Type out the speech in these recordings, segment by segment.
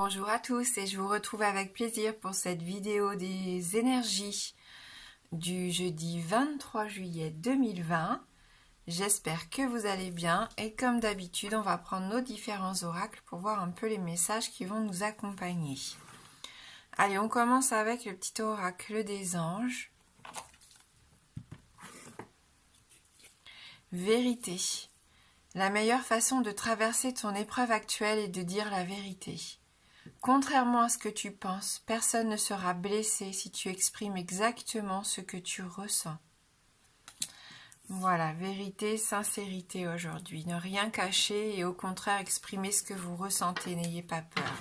Bonjour à tous et je vous retrouve avec plaisir pour cette vidéo des énergies du jeudi 23 juillet 2020. J'espère que vous allez bien et comme d'habitude on va prendre nos différents oracles pour voir un peu les messages qui vont nous accompagner. Allez, on commence avec le petit oracle des anges. Vérité. La meilleure façon de traverser ton épreuve actuelle est de dire la vérité. Contrairement à ce que tu penses, personne ne sera blessé si tu exprimes exactement ce que tu ressens. Voilà, vérité, sincérité aujourd'hui. Ne rien cacher et au contraire exprimer ce que vous ressentez. N'ayez pas peur.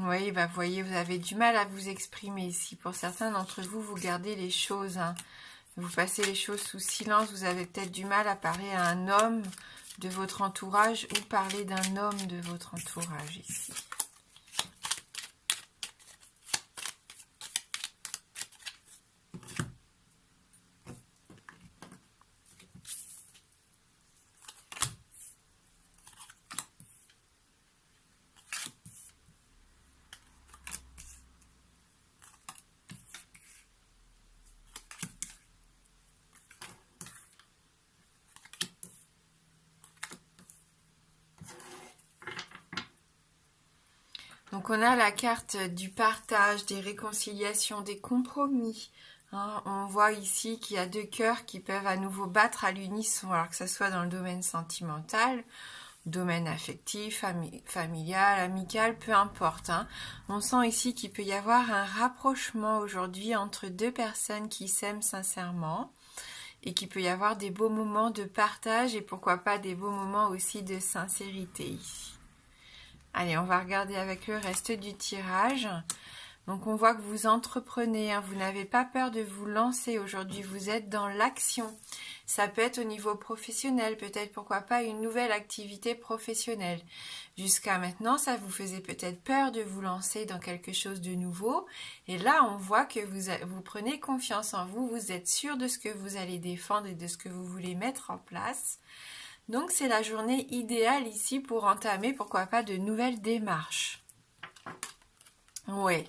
Oui, bah, vous voyez, vous avez du mal à vous exprimer ici. Pour certains d'entre vous, vous gardez les choses, hein. Vous passez les choses sous silence. Vous avez peut-être du mal à parler à un homme de votre entourage ou parler d'un homme de votre entourage ici. Donc on a la carte du partage, des réconciliations, des compromis. Hein. On voit ici qu'il y a deux cœurs qui peuvent à nouveau battre à l'unisson, alors que ce soit dans le domaine sentimental, domaine affectif, familial, amical, peu importe. Hein. On sent ici qu'il peut y avoir un rapprochement aujourd'hui entre deux personnes qui s'aiment sincèrement et qu'il peut y avoir des beaux moments de partage et pourquoi pas des beaux moments aussi de sincérité ici. Allez, on va regarder avec le reste du tirage. Donc, on voit que vous entreprenez, hein, vous n'avez pas peur de vous lancer aujourd'hui, vous êtes dans l'action. Ça peut être au niveau professionnel, peut-être, pourquoi pas, une nouvelle activité professionnelle. Jusqu'à maintenant, ça vous faisait peut-être peur de vous lancer dans quelque chose de nouveau. Et là, on voit que vous prenez confiance en vous, vous êtes sûr de ce que vous allez défendre et de ce que vous voulez mettre en place. Donc, c'est la journée idéale ici pour entamer, pourquoi pas, de nouvelles démarches. Oui,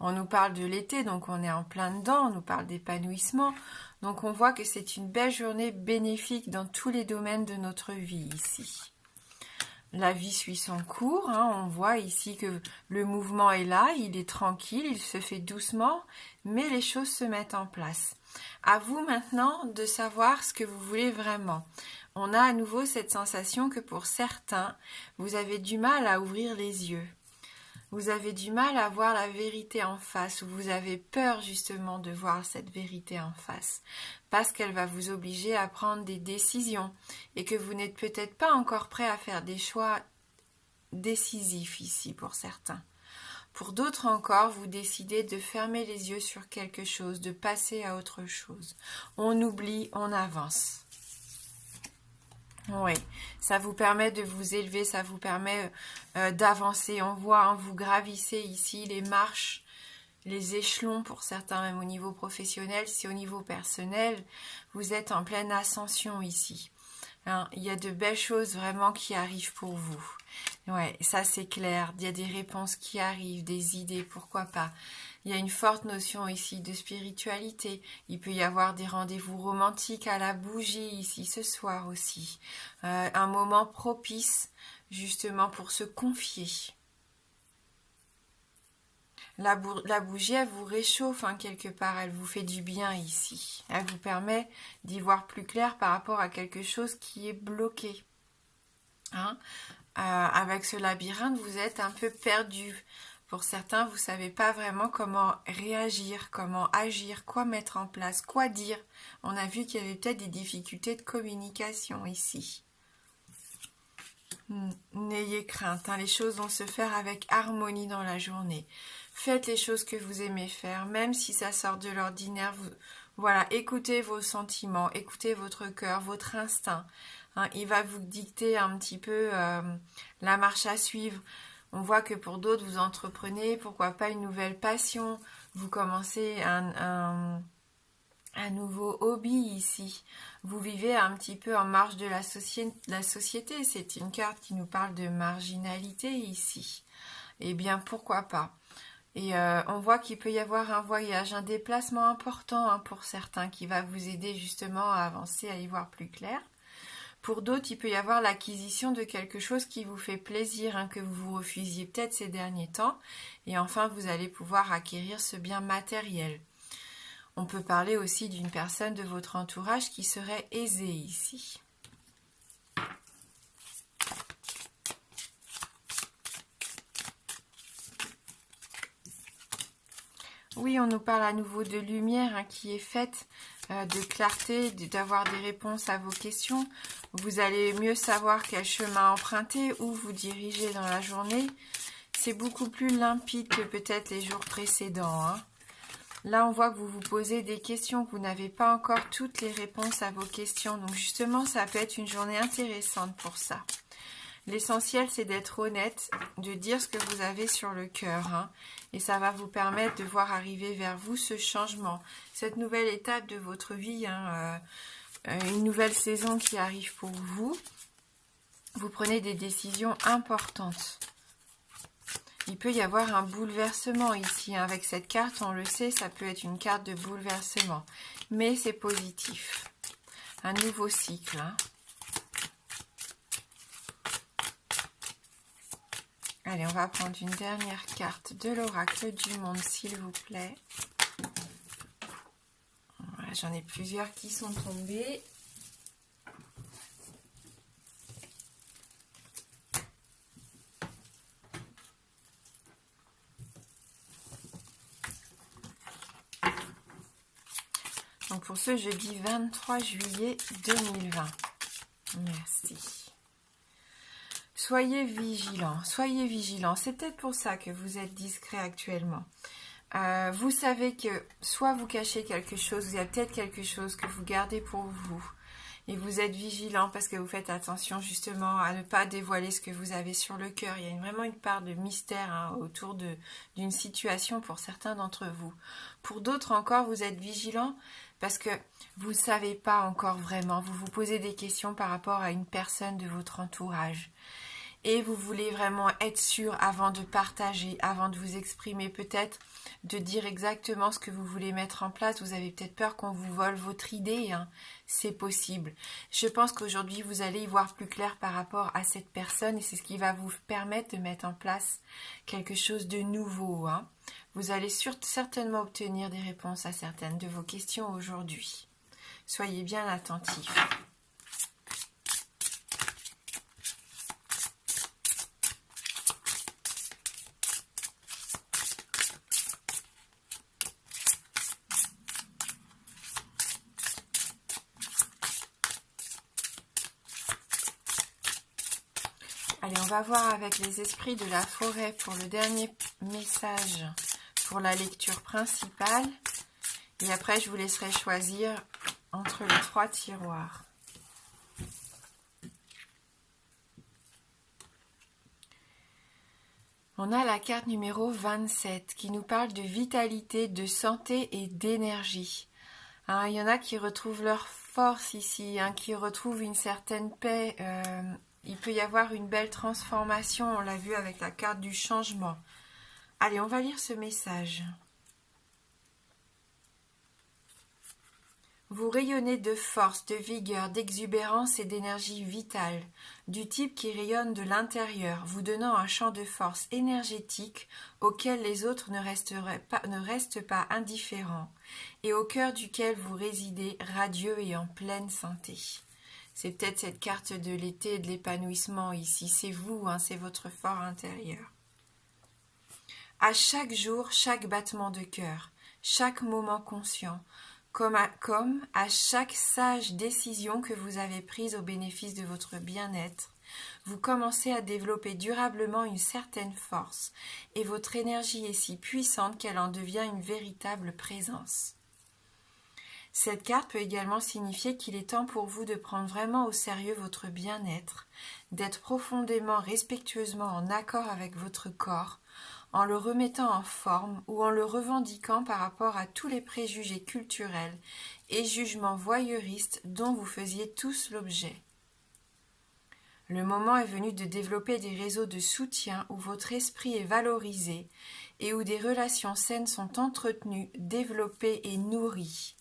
on nous parle de l'été, donc on est en plein dedans, on nous parle d'épanouissement. Donc, on voit que c'est une belle journée bénéfique dans tous les domaines de notre vie ici. La vie suit son cours, hein. On voit ici que le mouvement est là, il est tranquille, il se fait doucement, mais les choses se mettent en place. À vous maintenant de savoir ce que vous voulez vraiment. On a à nouveau cette sensation que pour certains, vous avez du mal à ouvrir les yeux. Vous avez du mal à voir la vérité en face, ou vous avez peur justement de voir cette vérité en face, parce qu'elle va vous obliger à prendre des décisions, et que vous n'êtes peut-être pas encore prêt à faire des choix décisifs ici pour certains. Pour d'autres encore, vous décidez de fermer les yeux sur quelque chose, de passer à autre chose. On oublie, on avance. Oui, ça vous permet de vous élever, ça vous permet d'avancer. On voit, hein, vous gravissez ici les marches, les échelons pour certains, même au niveau professionnel. Si au niveau personnel, vous êtes en pleine ascension ici. Hein, il y a de belles choses vraiment qui arrivent pour vous. Ouais, ça c'est clair. Il y a des réponses qui arrivent, des idées, pourquoi pas. Il y a une forte notion ici de spiritualité. Il peut y avoir des rendez-vous romantiques à la bougie ici ce soir aussi. Un moment propice justement pour se confier. La bougie, elle vous réchauffe, hein, quelque part, elle vous fait du bien ici. Elle vous permet d'y voir plus clair par rapport à quelque chose qui est bloqué. Hein, avec ce labyrinthe, vous êtes un peu perdu. Pour certains, vous ne savez pas vraiment comment réagir, comment agir, quoi mettre en place, quoi dire. On a vu qu'il y avait peut-être des difficultés de communication ici. N'ayez crainte, hein, les choses vont se faire avec harmonie dans la journée. Faites les choses que vous aimez faire, même si ça sort de l'ordinaire. Voilà, écoutez vos sentiments, écoutez votre cœur, votre instinct. Hein, il va vous dicter un petit peu la marche à suivre. On voit que pour d'autres, vous entreprenez, pourquoi pas une nouvelle passion, vous commencez un nouveau hobby ici. Vous vivez un petit peu en marge de la société. C'est une carte qui nous parle de marginalité ici. Eh bien, pourquoi pas? Et on voit qu'il peut y avoir un voyage, un déplacement important hein, pour certains qui va vous aider justement à avancer, à y voir plus clair. Pour d'autres, il peut y avoir l'acquisition de quelque chose qui vous fait plaisir, hein, que vous vous refusiez peut-être ces derniers temps. Et enfin, vous allez pouvoir acquérir ce bien matériel. On peut parler aussi d'une personne de votre entourage qui serait aisée ici. Oui, on nous parle à nouveau de lumière hein, qui est faite, de clarté, d'avoir des réponses à vos questions. Vous allez mieux savoir quel chemin emprunter, où vous diriger dans la journée. C'est beaucoup plus limpide que peut-être les jours précédents. Hein. Là, on voit que vous vous posez des questions, que vous n'avez pas encore toutes les réponses à vos questions. Donc justement, ça peut être une journée intéressante pour ça. L'essentiel, c'est d'être honnête, de dire ce que vous avez sur le cœur. Hein, et ça va vous permettre de voir arriver vers vous ce changement, cette nouvelle étape de votre vie, hein, une nouvelle saison qui arrive pour vous. Vous prenez des décisions importantes. Il peut y avoir un bouleversement ici. Hein. Avec cette carte, on le sait, ça peut être une carte de bouleversement. Mais c'est positif. Un nouveau cycle. Hein. Allez, on va prendre une dernière carte de l'oracle du monde, s'il vous plaît. Voilà, j'en ai plusieurs qui sont tombées. Donc pour ce jeudi 23 juillet 2020. Merci. Soyez vigilants, soyez vigilants. C'est peut-être pour ça que vous êtes discret actuellement. Vous savez que soit vous cachez quelque chose, il y a peut-être quelque chose que vous gardez pour vous. Et vous êtes vigilant parce que vous faites attention justement à ne pas dévoiler ce que vous avez sur le cœur. Il y a vraiment une part de mystère hein, autour d'une situation pour certains d'entre vous. Pour d'autres encore, vous êtes vigilant parce que vous ne savez pas encore vraiment. Vous vous posez des questions par rapport à une personne de votre entourage. Et vous voulez vraiment être sûr avant de partager, avant de vous exprimer peut-être, de dire exactement ce que vous voulez mettre en place. Vous avez peut-être peur qu'on vous vole votre idée, hein. C'est possible. Je pense qu'aujourd'hui, vous allez y voir plus clair par rapport à cette personne et c'est ce qui va vous permettre de mettre en place quelque chose de nouveau. Hein. Vous allez certainement obtenir des réponses à certaines de vos questions aujourd'hui. Soyez bien attentifs. Allez, on va voir avec les esprits de la forêt pour le dernier message pour la lecture principale. Et après, je vous laisserai choisir entre les 3 tiroirs. On a la carte numéro 27 qui nous parle de vitalité, de santé et d'énergie. Hein, il y en a qui retrouvent leur force ici, hein, qui retrouvent une certaine paix. Il peut y avoir une belle transformation, on l'a vu avec la carte du changement. Allez, on va lire ce message. Vous rayonnez de force, de vigueur, d'exubérance et d'énergie vitale, du type qui rayonne de l'intérieur, vous donnant un champ de force énergétique auquel les autres ne restent pas indifférents, et au cœur duquel vous résidez radieux et en pleine santé. C'est peut-être cette carte de l'été et de l'épanouissement ici. C'est vous, hein, c'est votre fort intérieur. À chaque jour, chaque battement de cœur, chaque moment conscient, comme à chaque sage décision que vous avez prise au bénéfice de votre bien-être, vous commencez à développer durablement une certaine force, et votre énergie est si puissante qu'elle en devient une véritable présence. Cette carte peut également signifier qu'il est temps pour vous de prendre vraiment au sérieux votre bien-être, d'être profondément, respectueusement en accord avec votre corps, en le remettant en forme ou en le revendiquant par rapport à tous les préjugés culturels et jugements voyeuristes dont vous faisiez tous l'objet. Le moment est venu de développer des réseaux de soutien où votre esprit est valorisé et où des relations saines sont entretenues, développées et nourries.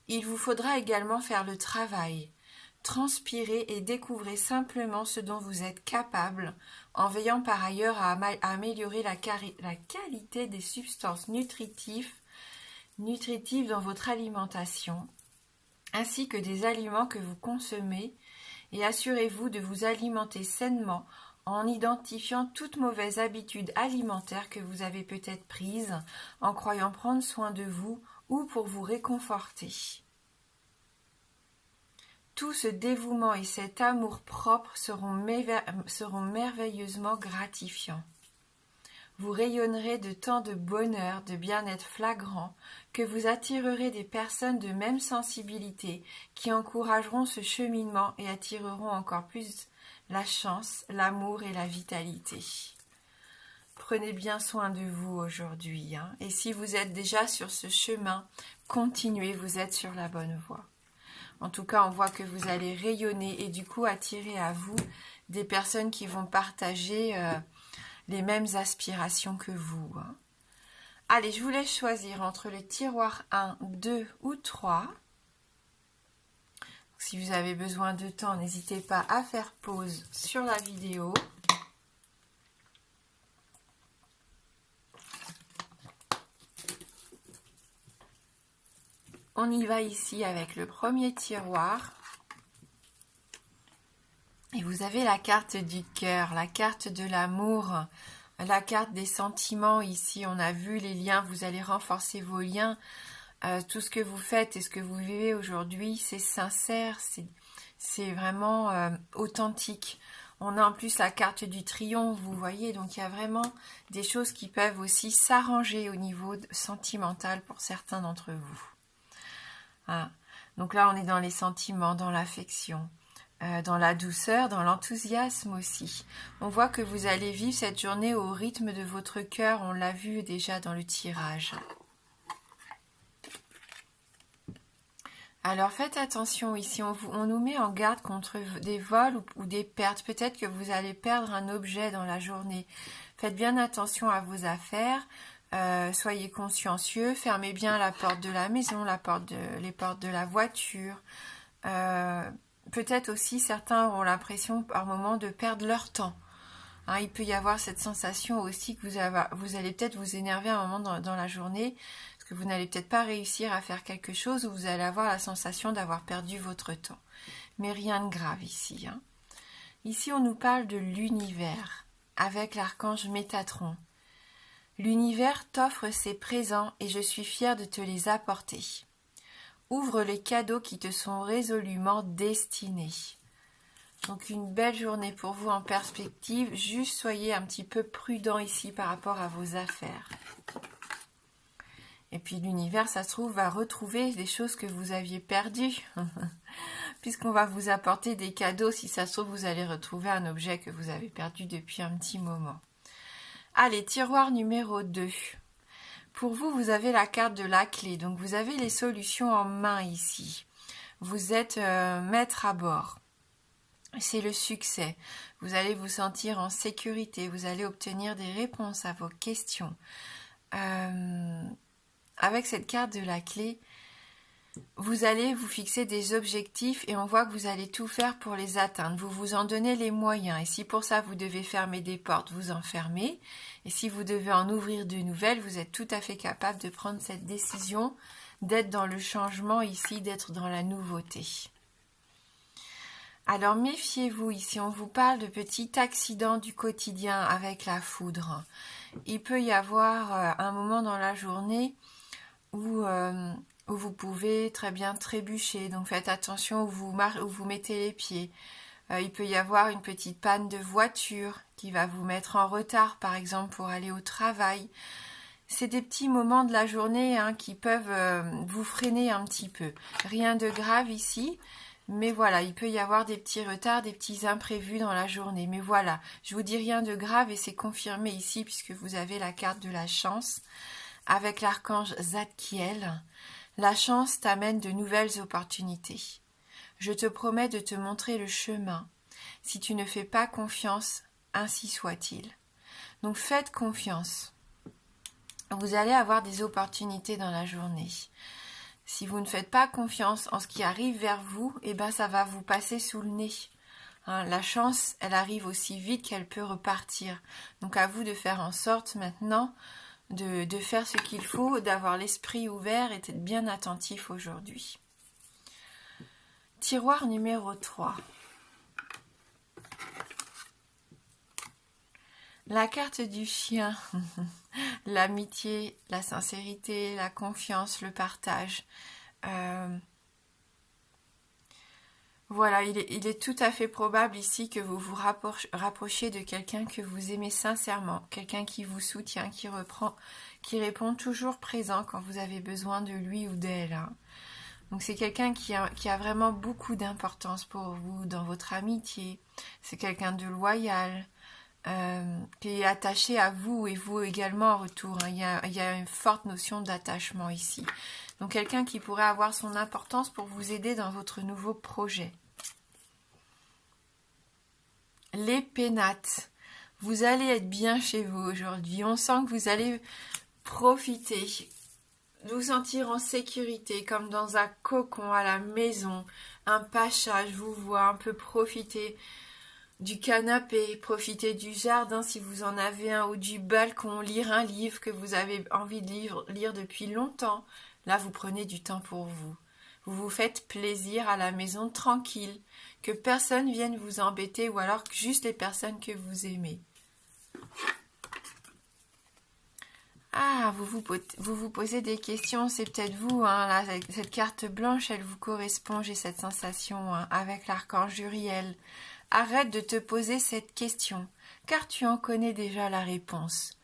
Il vous faudra également faire le travail, transpirer et découvrir simplement ce dont vous êtes capable, en veillant par ailleurs à améliorer la qualité des substances nutritives dans votre alimentation, ainsi que des aliments que vous consommez, et assurez-vous de vous alimenter sainement en identifiant toute mauvaise habitude alimentaire que vous avez peut-être prise en croyant prendre soin de vous ou pour vous réconforter. Tout ce dévouement et cet amour-propre seront merveilleusement gratifiants. Vous rayonnerez de tant de bonheur, de bien-être flagrant, que vous attirerez des personnes de même sensibilité qui encourageront ce cheminement et attireront encore plus la chance, l'amour et la vitalité. Prenez bien soin de vous aujourd'hui, et si vous êtes déjà sur ce chemin, continuez, vous êtes sur la bonne voie. En tout cas, on voit que vous allez rayonner et du coup attirer à vous des personnes qui vont partager les mêmes aspirations que vous. Allez, je vous laisse choisir entre le tiroir 1, 2 ou 3. Si vous avez besoin de temps, n'hésitez pas à faire pause sur la vidéo. On y va ici avec le premier tiroir. Et vous avez la carte du cœur, la carte de l'amour, la carte des sentiments. Ici, on a vu les liens, vous allez renforcer vos liens. Tout ce que vous faites et ce que vous vivez aujourd'hui, c'est sincère, c'est vraiment authentique. On a en plus la carte du triomphe, vous voyez, donc il y a vraiment des choses qui peuvent aussi s'arranger au niveau sentimental pour certains d'entre vous. Donc là, on est dans les sentiments, dans l'affection, dans la douceur, dans l'enthousiasme aussi. On voit que vous allez vivre cette journée au rythme de votre cœur, on l'a vu déjà dans le tirage. Alors faites attention ici, on nous met en garde contre des vols ou des pertes. Peut-être que vous allez perdre un objet dans la journée. Faites bien attention à vos affaires. Soyez consciencieux, fermez bien la porte de la maison, les portes de la voiture. Peut-être aussi certains auront l'impression par moment de perdre leur temps. Il peut y avoir cette sensation aussi que vous allez peut-être vous énerver à un moment dans la journée, parce que vous n'allez peut-être pas réussir à faire quelque chose, ou vous allez avoir la sensation d'avoir perdu votre temps. Mais rien de grave ici. Ici, on nous parle de l'univers, avec l'archange Métatron. L'univers t'offre ses présents et je suis fière de te les apporter. Ouvre les cadeaux qui te sont résolument destinés. Donc une belle journée pour vous en perspective. Juste soyez un petit peu prudent ici par rapport à vos affaires. Et puis l'univers, ça se trouve, va retrouver des choses que vous aviez perdues. Puisqu'on va vous apporter des cadeaux. Si ça se trouve, vous allez retrouver un objet que vous avez perdu depuis un petit moment. Allez, tiroir numéro 2. Pour vous, vous avez la carte de la clé. Donc, vous avez les solutions en main ici. Vous êtes maître à bord. C'est le succès. Vous allez vous sentir en sécurité. Vous allez obtenir des réponses à vos questions. Avec cette carte de la clé, vous allez vous fixer des objectifs et on voit que vous allez tout faire pour les atteindre. Vous vous en donnez les moyens. Et si pour ça vous devez fermer des portes, vous en fermez. Et si vous devez en ouvrir de nouvelles, vous êtes tout à fait capable de prendre cette décision, d'être dans le changement ici, d'être dans la nouveauté. Alors méfiez-vous ici, on vous parle de petits accidents du quotidien avec la foudre. Il peut y avoir un moment dans la journée où vous pouvez très bien trébucher, donc faites attention où vous mettez les pieds. Il peut y avoir une petite panne de voiture qui va vous mettre en retard, par exemple, pour aller au travail. c'est des petits moments de la journée hein, qui peuvent vous freiner un petit peu. Rien de grave ici, mais voilà, il peut y avoir des petits retards, des petits imprévus dans la journée. Mais voilà, je vous dis rien de grave et c'est confirmé ici puisque vous avez la carte de la chance avec l'archange Zadkiel. La chance t'amène de nouvelles opportunités. Je te promets de te montrer le chemin. Si tu ne fais pas confiance, ainsi soit-il. Donc faites confiance. Vous allez avoir des opportunités dans la journée. Si vous ne faites pas confiance en ce qui arrive vers vous, eh ben ça va vous passer sous le nez. Hein, la chance, elle arrive aussi vite qu'elle peut repartir. Donc à vous de faire en sorte maintenant de faire ce qu'il faut, d'avoir l'esprit ouvert et d'être bien attentif aujourd'hui. Tiroir numéro 3. La carte du chien. L'amitié, la sincérité, la confiance, le partage. Voilà, il est tout à fait probable ici que vous vous rapprochiez de quelqu'un que vous aimez sincèrement, quelqu'un qui vous soutient, qui répond toujours présent quand vous avez besoin de lui ou d'elle. Hein. Donc c'est quelqu'un qui a vraiment beaucoup d'importance pour vous dans votre amitié. C'est quelqu'un de loyal, qui est attaché à vous et vous également en retour. Hein. Il y a une forte notion d'attachement ici. Donc quelqu'un qui pourrait avoir son importance pour vous aider dans votre nouveau projet. Les pénates. Vous allez être bien chez vous aujourd'hui. On sent que vous allez profiter, vous sentir en sécurité, comme dans un cocon à la maison. Un pacha, je vous vois un peu profiter du canapé, profiter du jardin si vous en avez un, ou du balcon, lire un livre que vous avez envie de lire depuis longtemps. Là, vous prenez du temps pour vous. Vous vous faites plaisir à la maison tranquille, que personne vienne vous embêter ou alors juste les personnes que vous aimez. Ah, vous vous posez des questions, c'est peut-être vous, hein, là, cette carte blanche, elle vous correspond, j'ai cette sensation, hein, avec l'archange Uriel. Arrête de te poser cette question, car tu en connais déjà la réponse.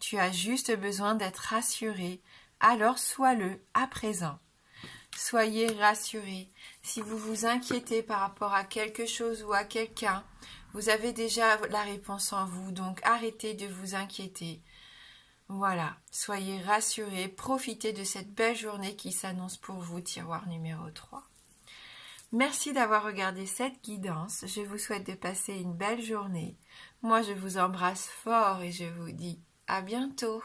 Tu as juste besoin d'être rassuré, alors sois-le à présent. Soyez rassurés. Si vous vous inquiétez par rapport à quelque chose ou à quelqu'un, vous avez déjà la réponse en vous, donc arrêtez de vous inquiéter. Voilà, soyez rassurés, profitez de cette belle journée qui s'annonce pour vous, tiroir numéro 3. Merci d'avoir regardé cette guidance, je vous souhaite de passer une belle journée. Moi, je vous embrasse fort et je vous dis à bientôt.